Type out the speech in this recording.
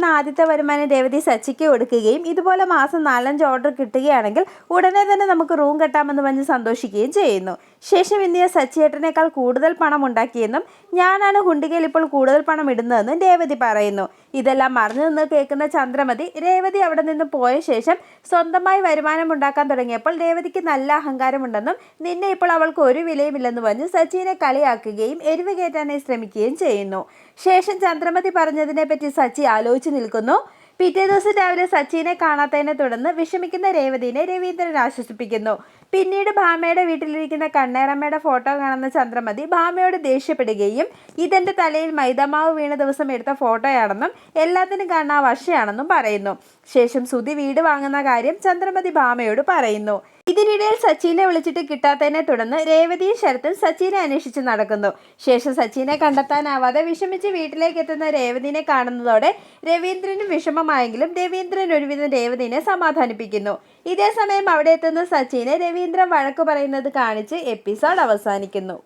കിട്ടുന്ന ആദ്യത്തെ വരുമാനം രേവതി സച്ചിക്ക് കൊടുക്കുകയും ഇതുപോലെ മാസം 4-5 ഓർഡർ കിട്ടുകയാണെങ്കിൽ ഉടനെ തന്നെ നമുക്ക് റൂം കെട്ടാമെന്ന് പറഞ്ഞ് സന്തോഷിക്കുകയും ചെയ്യുന്നു. ശേഷം ഇന്ത്യ സച്ചിയേട്ടനേക്കാൾ കൂടുതൽ പണം ഉണ്ടാക്കിയെന്നും ഞാനാണ് ഹുണ്ടികയിൽ ഇപ്പോൾ കൂടുതൽ പണം ഇടുന്നതെന്നും രേവതി പറയുന്നു. ഇതെല്ലാം മറിഞ്ഞു നിന്ന് കേൾക്കുന്ന ചന്ദ്രമതി രേവതി അവിടെ നിന്ന് പോയ ശേഷം സ്വന്തമായി വരുമാനം ഉണ്ടാക്കാൻ തുടങ്ങിയപ്പോൾ രേവതിക്ക് നല്ല അഹങ്കാരമുണ്ടെന്നും നിന്നെ ഇപ്പോൾ അവൾക്ക് ഒരു വിലയുമില്ലെന്ന് പറഞ്ഞ് സച്ചിനെ കളിയാക്കുകയും എരിവ് കയറ്റാനായി ശ്രമിക്കുകയും ചെയ്യുന്നു. ശേഷം ചന്ദ്രമതി പറഞ്ഞതിനെ പറ്റി സച്ചി ആലോചിച്ച് നിൽക്കുന്നു. പിറ്റേ ദിവസം രാവിലെ സച്ചിനെ കാണാത്തതിനെ തുടർന്ന് വിഷമിക്കുന്ന രേവതിനെ രവീന്ദ്രൻ ആശ്വസിപ്പിക്കുന്നു. പിന്നീട് ഭാമയുടെ വീട്ടിലിരിക്കുന്ന കണ്ണേറമ്മയുടെ ഫോട്ടോ കാണുന്ന ചന്ദ്രമതി ഭാമയോട് ദേഷ്യപ്പെടുകയും ഇതെന്റെ തലയിൽ മൈദമാവ് വീണ ദിവസം എടുത്ത ഫോട്ടോയാണെന്നും എല്ലാത്തിനും കാണാൻ വശയാണെന്നും പറയുന്നു. ശേഷം സുധി വീട് വാങ്ങുന്ന കാര്യം ചന്ദ്രമതി ഭാമയോട് പറയുന്നു. ഇതിനിടയിൽ സച്ചിനെ വിളിച്ചിട്ട് കിട്ടാത്തതിനെ തുടർന്ന് രേവതിയും ശരത്തും സച്ചിനെ അന്വേഷിച്ച് നടക്കുന്നു. ശേഷം സച്ചിനെ കണ്ടെത്താനാവാതെ വിഷമിച്ച് വീട്ടിലേക്ക് എത്തുന്ന രേവതിനെ കാണുന്നതോടെ രവീന്ദ്രനും വിഷമമായെങ്കിലും രവീന്ദ്രൻ ഒരുവിധം രേവതിനെ സമാധാനിപ്പിക്കുന്നു. ഇതേ സമയം അവിടെ എത്തുന്ന സച്ചിനെ രവീന്ദ്രൻ വഴക്കു പറയുന്നത് കാണിച്ച് എപ്പിസോഡ് അവസാനിക്കുന്നു.